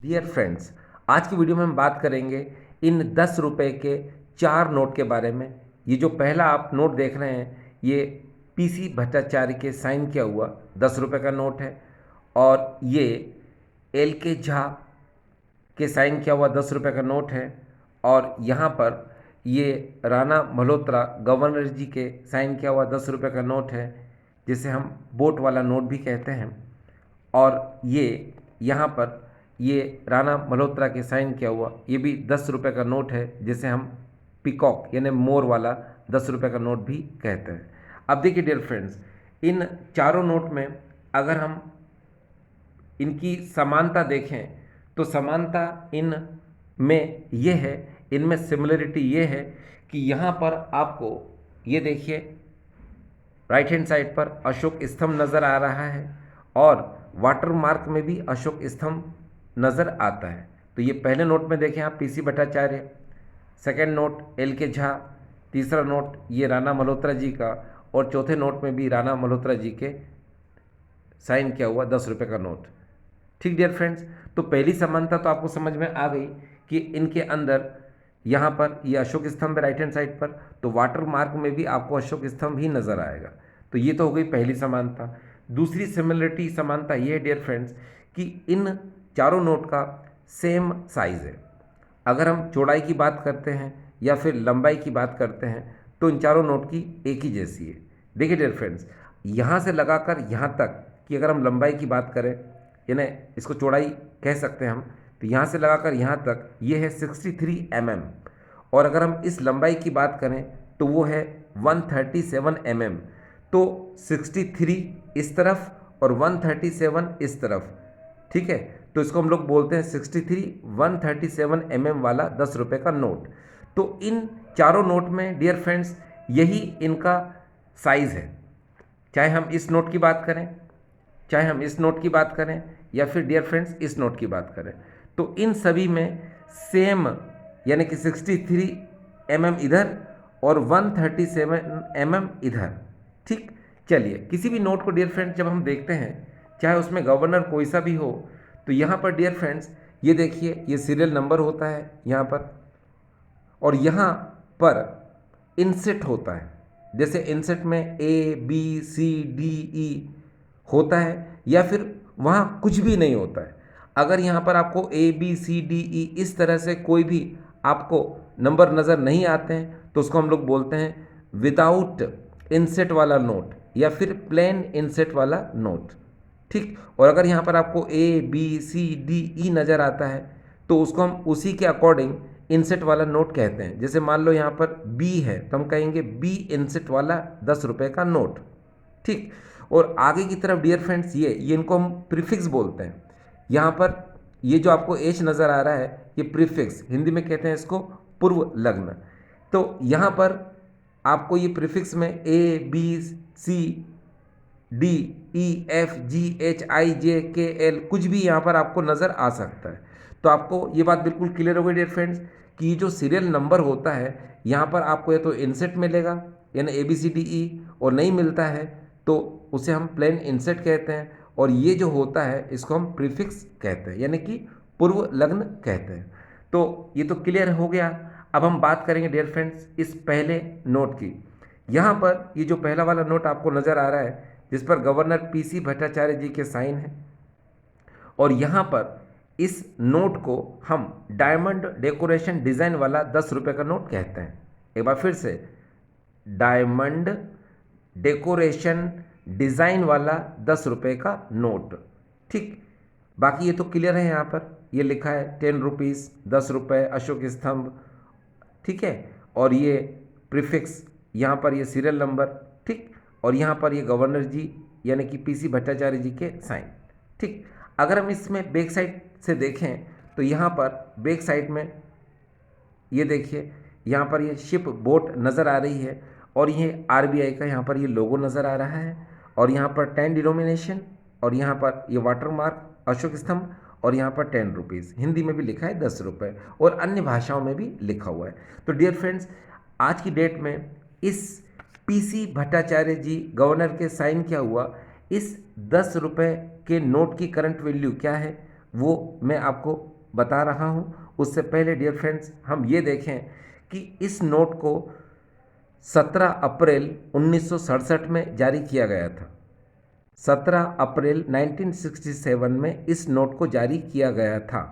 Dear friends, आज की video में हम बात करेंगे इन 10 रुपए के 4 नोट के बारे में। ये जो पहला आप नोट देख रहे हैं ये पीसी भट्टाचार्य के साइन किया हुआ 10 रुपए का नोट है और ये एल के झा के साइन किया हुआ 10 रुपए का नोट है और यहाँ पर ये राणा मल्होत्रा गवर्नर जी के साइन किया हुआ 10 रुपए का नोट है, जिसे हम बोट वाला नोट भी कहते हैं। और ये यहाँ पर ये राणा मल्होत्रा के साइन किया हुआ ये भी 10 रुपए का नोट है, जिसे हम पिकॉक यानी मोर वाला 10 रुपए का नोट भी कहते हैं। अब देखिए डियर फ्रेंड्स, इन चारों नोट में अगर हम इनकी समानता देखें तो समानता इन में ये है, इनमें सिमिलरिटी ये है कि यहाँ पर आपको ये देखिए राइट हैंड साइड पर अशोक स्तंभ नज़र आ रहा है और वाटर मार्क में भी अशोक स्तंभ नज़र आता है। तो ये पहले नोट में देखें आप PC Bhattacharya, second note L के झा, तीसरा नोट ये राणा मल्होत्रा जी का और चौथे नोट में भी राणा मल्होत्रा जी के साइन किया हुआ 10 रुपये का नोट। ठीक डियर फ्रेंड्स, तो पहली समानता तो आपको समझ में आ गई कि इनके अंदर यहाँ पर ये अशोक स्तंभ है राइट हैंड साइड पर, तो वाटर मार्क में भी आपको अशोक स्तंभ ही नज़र आएगा। तो ये तो हो गई पहली समानता। दूसरी सिमिलरिटी समानता ये है डियर फ्रेंड्स कि इन चारों नोट का सेम साइज़ है। अगर हम चौड़ाई की बात करते हैं या फिर लंबाई की बात करते हैं तो इन चारों नोट की एक ही जैसी है। देखिए डियर फ्रेंड्स, यहाँ से लगाकर यहाँ तक कि अगर हम लंबाई की बात करें यानी इसको चौड़ाई कह सकते हैं हम, तो यहाँ से लगाकर यहाँ तक ये है 63 mm और अगर हम इस लंबाई की बात करें तो वो है 137 mm। तो 63 इस तरफ और 137 इस तरफ, ठीक है, तो इसको हम लोग बोलते हैं 63 137 mm वाला 10 रुपये का नोट। तो इन चारों नोट में डियर फ्रेंड्स यही इनका साइज़ है, चाहे हम इस नोट की बात करें, चाहे हम इस नोट की बात करें या फिर डियर फ्रेंड्स इस नोट की बात करें, तो इन सभी में सेम यानी कि 63 mm इधर और 137 mm इधर। ठीक, चलिए किसी भी नोट को डियर फ्रेंड्स जब हम देखते हैं चाहे उसमें गवर्नर कोई सा भी हो, तो यहाँ पर डियर फ्रेंड्स ये देखिए ये सीरियल नंबर होता है यहाँ पर और यहाँ पर इंसेट होता है। जैसे इंसेट में ए बी सी डी ई होता है या फिर वहाँ कुछ भी नहीं होता है। अगर यहाँ पर आपको ए बी सी डी ई इस तरह से कोई भी आपको नंबर नज़र नहीं आते हैं तो उसको हम लोग बोलते हैं विदाउट इंसेट वाला नोट या फिर प्लेन इंसेट वाला नोट। ठीक, और अगर यहाँ पर आपको ए बी सी डी ई नज़र आता है तो उसको हम उसी के अकॉर्डिंग इंसेट वाला नोट कहते हैं। जैसे मान लो यहाँ पर बी है तो हम कहेंगे बी इंसेट वाला 10 रुपये का नोट। ठीक, और आगे की तरफ डियर फ्रेंड्स ये इनको हम प्रीफिक्स बोलते हैं। यहाँ पर ये जो आपको एच नज़र आ रहा है ये प्रीफिक्स, हिंदी में कहते हैं इसको पूर्व लग्न। तो यहाँ पर आपको ये प्रीफिक्स में A B C D E F G H I J K L कुछ भी यहाँ पर आपको नज़र आ सकता है। तो आपको ये बात बिल्कुल क्लियर हो गई डियर फ्रेंड्स कि जो सीरियल नंबर होता है यहाँ पर आपको या तो इंसेट मिलेगा यानी ए बी सी डी ई, और नहीं मिलता है तो उसे हम प्लेन इंसेट कहते हैं, और ये जो होता है इसको हम प्रीफिक्स कहते हैं यानी कि पूर्व लग्न कहते हैं। तो ये तो क्लियर हो गया। अब हम बात करेंगे डियर फ्रेंड्स इस पहले नोट की। यहाँ पर ये जो पहला वाला नोट आपको नज़र आ रहा है जिस पर गवर्नर पीसी भट्टाचार्य जी के साइन है, और यहाँ पर इस नोट को हम डायमंड डेकोरेशन डिज़ाइन वाला 10 रुपये का नोट कहते हैं। एक बार फिर से, डायमंड डेकोरेशन डिज़ाइन वाला 10 रुपये का नोट। ठीक, बाकी ये तो क्लियर है, यहाँ पर ये लिखा है 10 रुपीज़ 10 रुपये अशोक स्तंभ, ठीक है, और ये प्रीफिक्स यहाँ पर ये सीरियल नंबर, ठीक, और यहाँ पर ये गवर्नर जी यानी कि पीसी भट्टाचार्य जी के साइन। ठीक, अगर हम इसमें बैक साइड से देखें तो यहाँ पर बैक साइड में ये देखिए यहाँ पर ये शिप बोट नज़र आ रही है और ये आरबीआई का यहाँ पर ये लोगो नज़र आ रहा है, और यहाँ पर 10 डिनोमिनेशन, और यहाँ पर ये वाटर मार्क अशोक स्तंभ, और यहाँ पर 10 रुपीज़ हिंदी में भी लिखा है 10 रुपये, और अन्य भाषाओं में भी लिखा हुआ है। तो डियर फ्रेंड्स आज की डेट में इस पीसी भट्टाचार्य जी गवर्नर के साइन किया हुआ इस 10 रुपये के नोट की करंट वैल्यू क्या है वो मैं आपको बता रहा हूँ। उससे पहले डियर फ्रेंड्स हम ये देखें कि इस नोट को 17 अप्रैल 1967 में जारी किया गया था। 17 अप्रैल 1967 में इस नोट को जारी किया गया था।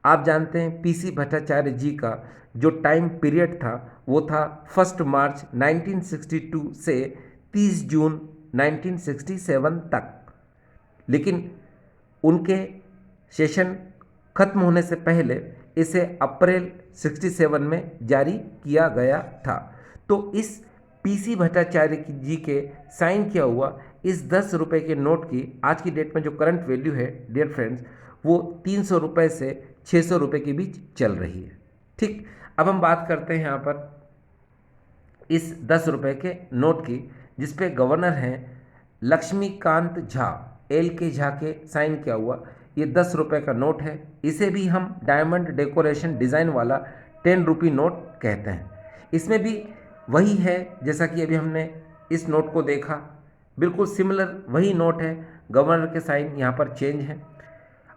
आप जानते हैं पीसी भट्टाचार्य जी का जो टाइम पीरियड था वो था 1 मार्च 1962 से 30 जून 1967 तक। लेकिन उनके सेशन खत्म होने से पहले इसे अप्रैल 67 में जारी किया गया था। तो इस पीसी भट्टाचार्य जी के साइन किया हुआ इस 10 रुपये के नोट की आज की डेट में जो करंट वैल्यू है डियर फ्रेंड्स वो 300 रुपये से 600 रुपये के बीच चल रही है। ठीक, अब हम बात करते हैं यहाँ पर इस 10 रुपये के नोट की, जिसपे गवर्नर हैं लक्ष्मीकांत झा, एल के झा के साइन किया हुआ ये 10 रुपये का नोट है। इसे भी हम डायमंड डेकोरेशन डिज़ाइन वाला 10 रुपी नोट कहते हैं। इसमें भी वही है जैसा कि अभी हमने इस नोट को देखा, बिल्कुल सिमिलर वही नोट है, गवर्नर के साइन यहाँ पर चेंज है।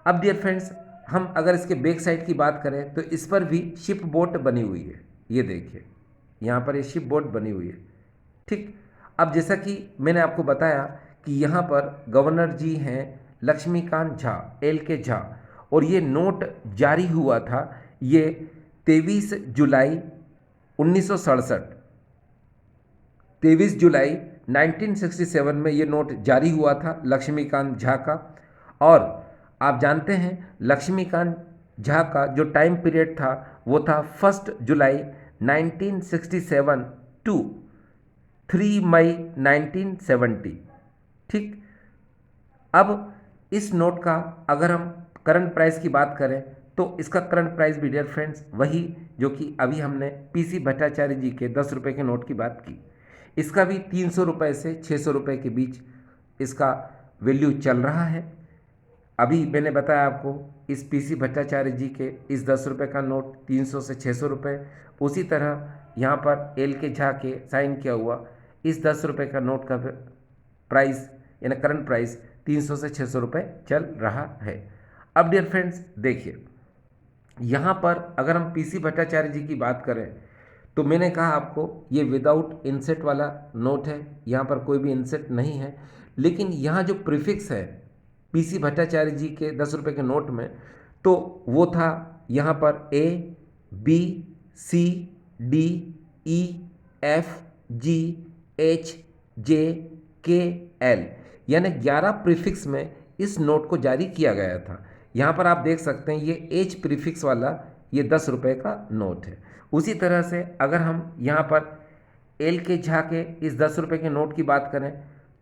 अब डियर फ्रेंड्स हम अगर इसके बैक साइड की बात करें तो इस पर भी शिप बोट बनी हुई है। ये देखिए यहाँ पर ये शिप बोट बनी हुई है। ठीक, अब जैसा कि मैंने आपको बताया कि यहाँ पर गवर्नर जी हैं लक्ष्मीकांत झा, एल के झा, और ये नोट जारी हुआ था ये 23 जुलाई 1967, 23 जुलाई 1967 में ये नोट जारी हुआ था लक्ष्मीकांत झा का। और आप जानते हैं लक्ष्मीकांत झा का जो टाइम पीरियड था वो था 1 जुलाई 1967 टू 3 मई 1970। ठीक, अब इस नोट का अगर हम करंट प्राइस की बात करें तो इसका करंट प्राइस भी डियर फ्रेंड्स वही जो कि अभी हमने पीसी भट्टाचार्य जी के 10 रुपये के नोट की बात की, इसका भी 300 रुपये से 600 रुपये के बीच इसका वैल्यू चल रहा है। अभी मैंने बताया आपको इस पीसी भट्टाचार्य जी के इस 10 रुपये का नोट 300 से 600 रुपये, उसी तरह यहाँ पर एल के झा के साइन किया हुआ इस 10 रुपये का नोट का प्राइस यानी करंट प्राइस 300 से 600 रुपये चल रहा है। अब डियर फ्रेंड्स देखिए यहाँ पर अगर हम पीसी भट्टाचार्य जी की बात करें तो मैंने कहा आपको ये विदाउट इंसेट वाला नोट है, यहाँ पर कोई भी इंसेट नहीं है। लेकिन यहाँ जो प्रीफिक्स है पीसी भट्टाचार्य जी के 10 रुपये के नोट में तो वो था यहाँ पर A B C D E F G H J K L यानी 11 प्रीफिक्स में इस नोट को जारी किया गया था। यहाँ पर आप देख सकते हैं ये एच प्रीफिक्स वाला ये 10 रुपये का नोट है। उसी तरह से अगर हम यहाँ पर एल के झा के इस 10 रुपये के नोट की बात करें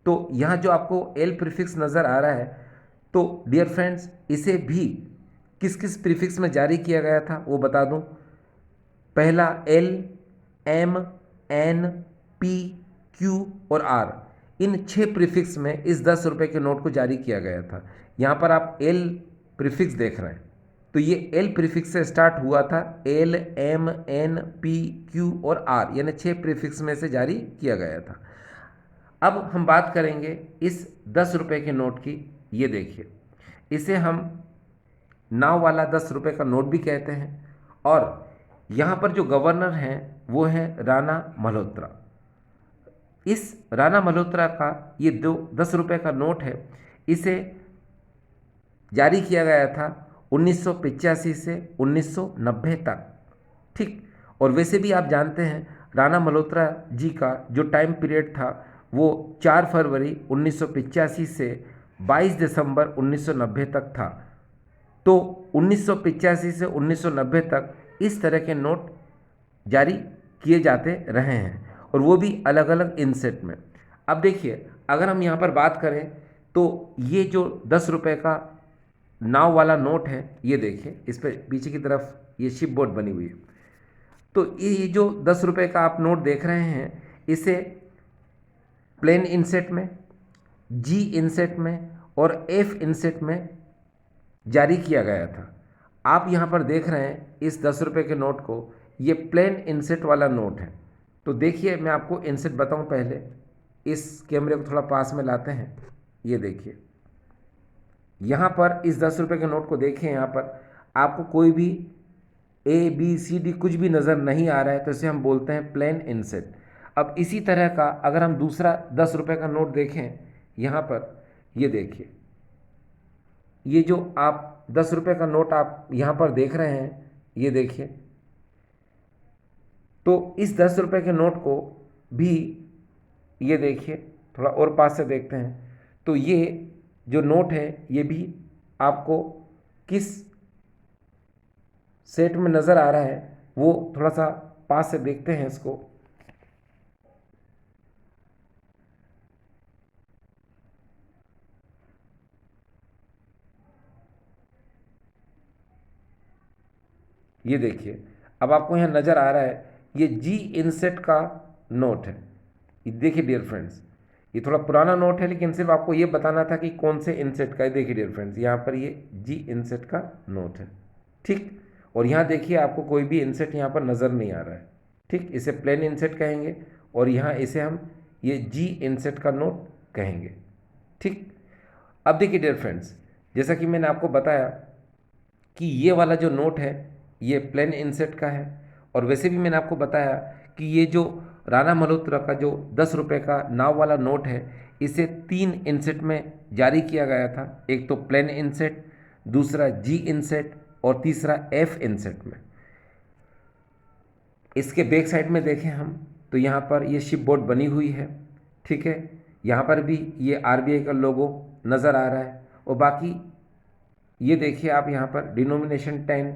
तो यहाँ जो आपको एल प्रीफिक्स नज़र आ रहा है तो डियर फ्रेंड्स इसे भी किस किस प्रीफिक्स में जारी किया गया था वो बता दूं। पहला L, M, N, P, Q और आर, इन 6 प्रीफिक्स में इस 10 रुपये के नोट को जारी किया गया था। यहाँ पर आप एल प्रीफिक्स देख रहे हैं तो ये एल प्रीफिक्स से स्टार्ट हुआ था, L, M, N, P, Q और आर यानी 6 प्रीफिक्स में से जारी किया गया था। अब हम बात करेंगे इस 10 रुपये के नोट की। ये देखिए इसे हम नाव वाला 10 रुपये का नोट भी कहते हैं और यहाँ पर जो गवर्नर हैं वो हैं राणा मल्होत्रा। इस राणा मल्होत्रा का ये 10 रुपये का नोट है, इसे जारी किया गया था 1985 से 1990 तक। ठीक, और वैसे भी आप जानते हैं राणा मल्होत्रा जी का जो टाइम पीरियड था वो 4 फरवरी 1985 से 22 दिसंबर 1990 तक था। तो 1985 से 1990 तक इस तरह के नोट जारी किए जाते रहे हैं और वो भी अलग अलग इंसेट में। अब देखिए अगर हम यहाँ पर बात करें तो ये जो 10 रुपये का नाव वाला नोट है ये देखिए इस पर पीछे की तरफ ये शिप बोट बनी हुई है। तो ये जो 10 रुपये का आप नोट देख रहे हैं इसे प्लेन इंसेट में, जी इंसेट में और एफ इंसेट में जारी किया गया था। आप यहाँ पर देख रहे हैं इस 10 रुपये के नोट को, ये प्लेन इंसेट वाला नोट है। तो देखिए मैं आपको इंसेट बताऊँ, पहले इस कैमरे को थोड़ा पास में लाते हैं। ये देखिए यहाँ पर इस 10 रुपये के नोट को देखें, यहाँ पर आपको कोई भी ABCD कुछ भी नज़र नहीं आ रहा है तो इसे हम बोलते हैं प्लेन इनसेट। अब इसी तरह का अगर हम दूसरा 10 रुपये का नोट देखें, यहाँ पर ये देखिए, ये जो आप 10 रुपये का नोट आप यहाँ पर देख रहे हैं, ये देखिए, तो इस 10 रुपये के नोट को भी ये देखिए, थोड़ा और पास से देखते हैं, तो ये जो नोट है ये भी आपको किस सेट में नज़र आ रहा है वो थोड़ा सा पास से देखते हैं इसको। ये देखिए, अब आपको यहाँ नज़र आ रहा है ये जी इनसेट का नोट है। ये देखिए डियर फ्रेंड्स, ये थोड़ा पुराना नोट है लेकिन सिर्फ आपको ये बताना था कि कौन से इनसेट का है। देखिए डियर फ्रेंड्स, यहाँ पर ये जी इनसेट का नोट है, ठीक। और यहाँ देखिए आपको कोई भी इनसेट यहाँ पर नज़र नहीं आ रहा है, ठीक। इसे प्लेन इनसेट कहेंगे और यहाँ इसे हम ये जी इनसेट का नोट कहेंगे, ठीक। अब देखिए डियर फ्रेंड्स, जैसा कि मैंने आपको बताया कि ये वाला जो नोट है ये प्लेन इनसेट का है, और वैसे भी मैंने आपको बताया कि ये जो राणा मल्होत्रा का जो 10 रुपये का नाव वाला नोट है इसे 3 इनसेट में जारी किया गया था। एक तो प्लेन इनसेट, दूसरा जी इनसेट और तीसरा एफ इनसेट में। इसके बैक साइड में देखें हम तो यहाँ पर ये शिप बोट बनी हुई है, ठीक है। यहाँ पर भी ये RBI का लोगो नज़र आ रहा है, और बाकी ये देखिए आप यहाँ पर डिनोमिनेशन 10,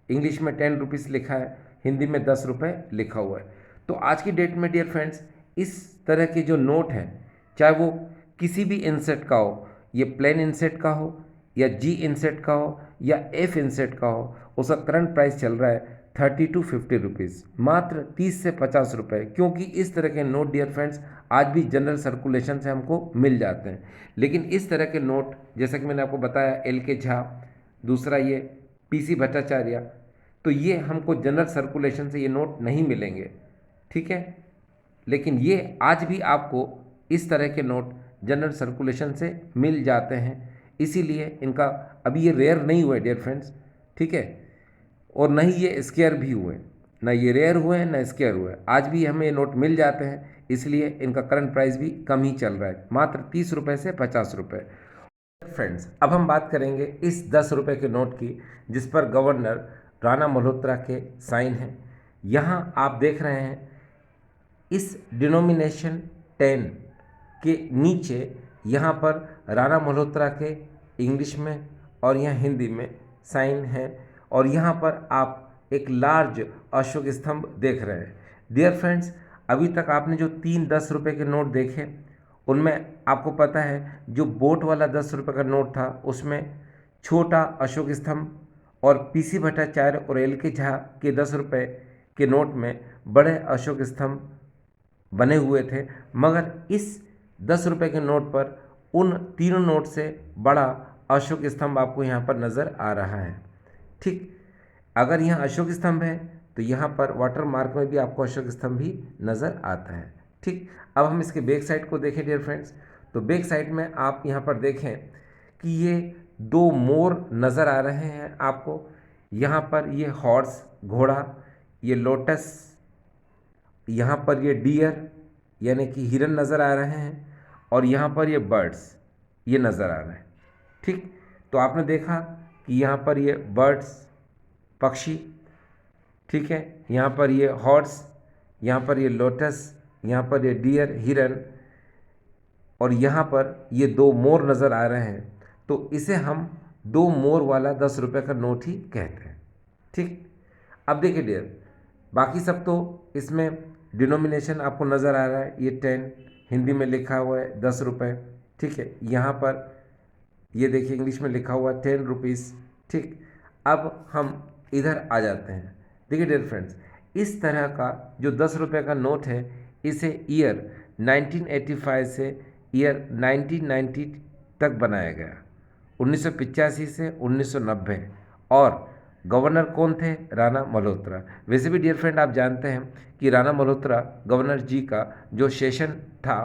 इंग्लिश में 10 रुपीज़ लिखा है, हिंदी में 10 रुपये लिखा हुआ है। तो आज की डेट में डियर फ्रेंड्स इस तरह के जो नोट हैं, चाहे वो किसी भी इंसेट का हो, ये प्लेन इंसेट का हो या जी इंसेट का हो या एफ इंसेट का हो, उसका करंट प्राइस चल रहा है 30 to 50 रुपीज़, मात्र 30 से 50 रुपये। क्योंकि इस तरह के नोट डियर फ्रेंड्स आज भी जनरल सर्कुलेशन से हमको मिल जाते हैं, लेकिन इस तरह के नोट जैसा कि मैंने आपको बताया LK झा, दूसरा ये PC भट्टाचार्य, तो ये हमको जनरल सर्कुलेशन से ये नोट नहीं मिलेंगे, ठीक है। लेकिन ये आज भी आपको इस तरह के नोट जनरल सर्कुलेशन से मिल जाते हैं, इसीलिए इनका अभी ये रेयर नहीं हुए डियर फ्रेंड्स, ठीक है। और न ही ये स्केयर भी हुए, ना ये रेयर हुए हैं ना स्केयर हुए, आज भी हमें ये नोट मिल जाते हैं, इसलिए इनका करंट प्राइस भी कम ही चल रहा है, मात्र 30 रुपये से 50 रुपये। फ्रेंड्स अब हम बात करेंगे इस 10 रुपये के नोट की जिस पर गवर्नर राणा मल्होत्रा के साइन हैं। यहाँ आप देख रहे हैं इस डिनोमिनेशन 10 के नीचे यहाँ पर राणा मल्होत्रा के इंग्लिश में और यहाँ हिंदी में साइन है, और यहाँ पर आप एक लार्ज अशोक स्तंभ देख रहे हैं। डियर फ्रेंड्स, अभी तक आपने जो 10 रुपये के नोट देखे उनमें आपको पता है जो बोट वाला 10 रुपये का नोट था उसमें छोटा अशोक स्तंभ, और PC भट्टाचार्य और LK झा के 10 रुपये के नोट में बड़े अशोक स्तंभ बने हुए थे। मगर इस 10 रुपये के नोट पर उन तीनों नोट से बड़ा अशोक स्तंभ आपको यहाँ पर नज़र आ रहा है, ठीक। अगर यहाँ अशोक स्तंभ है तो यहाँ पर वाटर मार्क में भी आपको अशोक स्तंभ ही नज़र आता है, ठीक। अब हम इसके बैक साइड को देखें डियर फ्रेंड्स, तो बैक साइड में आप यहाँ पर देखें कि ये 2 मोर नज़र आ रहे हैं आपको। यहाँ पर ये हॉर्स घोड़ा, ये लोटस, यहाँ पर ये डियर यानी कि हिरन नज़र आ रहे हैं, और यहाँ पर ये बर्ड्स ये नज़र आ रहे हैं, ठीक। तो आपने देखा कि यहाँ पर ये बर्ड्स पक्षी, ठीक है, यहाँ पर ये हॉर्स, यहाँ पर ये लोटस, यहाँ पर ये डियर हिरन, और यहाँ पर ये 2 मोर नज़र आ रहे हैं। तो इसे हम 2 मोर वाला 10 रुपये का नोट ही कहते हैं, ठीक। अब देखिए डियर, बाकी सब तो इसमें डिनोमिनेशन आपको नज़र आ रहा है, ये 10 हिंदी में लिखा हुआ है 10 रुपये, ठीक है। यहाँ पर ये देखिए इंग्लिश में लिखा हुआ है 10 रुपीज़, ठीक। अब हम इधर आ जाते हैं। देखिए डियर फ्रेंड्स, इस तरह का जो 10 रुपये का नोट है इसे ईयर 1985 से ईयर 1990 तक बनाया गया, 1985 से 1990, और गवर्नर कौन थे? राणा मल्होत्रा। वैसे भी डियर फ्रेंड आप जानते हैं कि राणा मल्होत्रा गवर्नर जी का जो सेशन था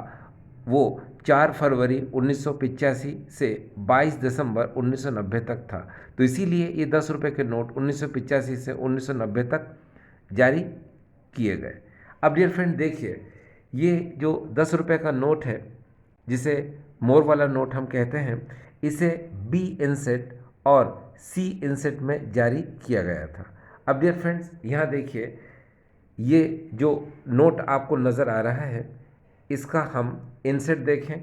वो 4 फरवरी 1985 से 22 दिसंबर 1990 तक था। तो इसीलिए ये 10 रुपये के नोट 1985 से 1990 तक जारी किए गए। अब डियर फ्रेंड देखिए, ये जो 10 रुपये का नोट है, जिसे मोर वाला नोट हम कहते हैं, इसे बी इंसेट और सी इंसेट में जारी किया गया था। अब डियर फ्रेंड्स यहाँ देखिए, ये जो नोट आपको नज़र आ रहा है, इसका हम इंसेट देखें,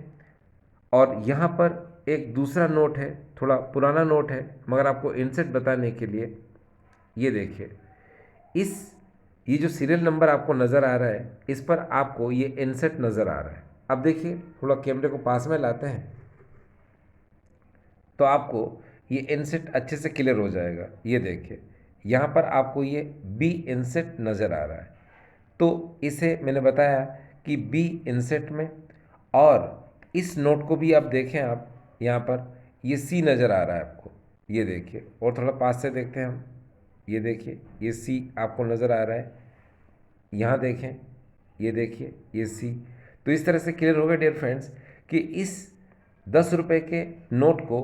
और यहाँ पर एक दूसरा नोट है, थोड़ा पुराना नोट है, मगर आपको इंसेट बताने के लिए ये देखिए, ये जो सीरियल नंबर आपको नज़र आ रहा है, इस पर आपको ये इंसेट नज़र आ रहा है। अब देखिए, थोड़ा कैमरे को पास में लाते हैं तो आपको ये इंसेट अच्छे से क्लियर हो जाएगा। ये देखिए, यहाँ पर आपको ये बी इंसेट नज़र आ रहा है। तो इसे मैंने बताया कि बी इंसेट में, और इस नोट को भी आप देखें, आप यहाँ पर ये सी नज़र आ रहा है आपको, ये देखिए, और थोड़ा पास से देखते हैं हम, ये देखिए, ये सी आपको नज़र आ रहा है। यहाँ देखें, ये देखिए, ये सी। तो इस तरह से क्लियर हो गया डियर फ्रेंड्स कि इस 10 रुपये के नोट को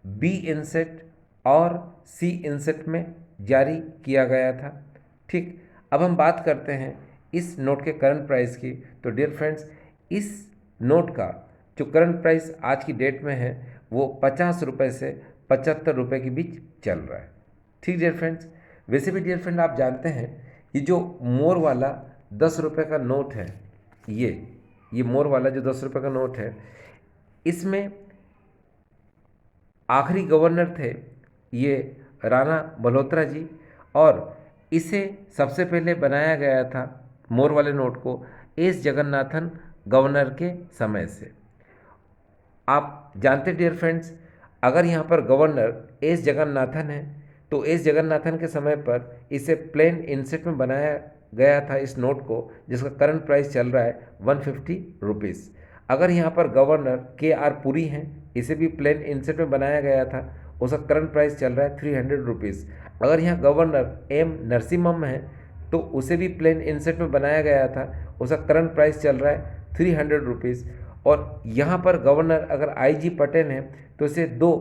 बी इंसेट और सी इंसेट में जारी किया गया था। ठीक, अब हम बात करते हैं इस नोट के करंट प्राइस की। तो डियर फ्रेंड्स, इस नोट का जो करंट प्राइस आज की डेट में है वो 50 रुपये से 75 रुपये के बीच चल रहा है। ठीक डियर फ्रेंड्स, वैसे भी डियर फ्रेंड आप जानते हैं, ये जो मोर वाला 10 रुपये का नोट है, ये मोर वाला जो 10 रुपये का नोट है, इसमें आखिरी गवर्नर थे ये राणा मल्होत्रा जी, और इसे सबसे पहले बनाया गया था मोर वाले नोट को एस जगन्नाथन गवर्नर के समय से। आप जानते डियर फ्रेंड्स, अगर यहाँ पर गवर्नर एस जगन्नाथन है तो एस जगन्नाथन के समय पर इसे प्लेन इंसेट में बनाया गया था इस नोट को, जिसका करंट प्राइस चल रहा है 150 रुपीज़। अगर यहाँ पर गवर्नर के आर पुरी हैं, इसे भी प्लेन इंसेट में बनाया गया था, उसका करंट प्राइस चल रहा है 300 रुपीज़। अगर यहाँ गवर्नर एम नरसिम्हम है तो उसे भी प्लेन इंसेट में बनाया गया था, उसका करंट प्राइस चल रहा है 300 रुपीज़। और यहाँ पर गवर्नर अगर IG पटेल हैं तो इसे 2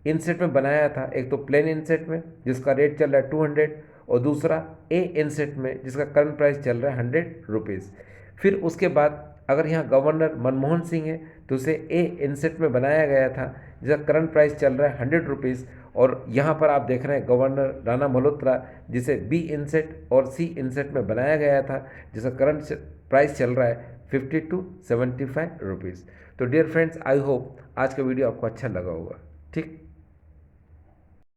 इंसेट में बनाया था, एक तो प्लेन इंसेट में जिसका रेट चल रहा है 200, और दूसरा ए इंसेट में जिसका करंट प्राइस चल रहा है 100 रुपीज़। फिर उसके बाद अगर यहाँ गवर्नर मनमोहन सिंह है तो उसे ए इंसेट में बनाया गया था, जिसका करंट प्राइस चल रहा है 100 रुपीज़। और यहाँ पर आप देख रहे हैं गवर्नर राणा मल्होत्रा, जिसे बी इंसेट और सी इंसेट में बनाया गया था, जिसका करंट प्राइस चल रहा है 50 to 75 रुपीज़। तो डियर फ्रेंड्स, आई होप आज का वीडियो आपको अच्छा लगा होगा। ठीक।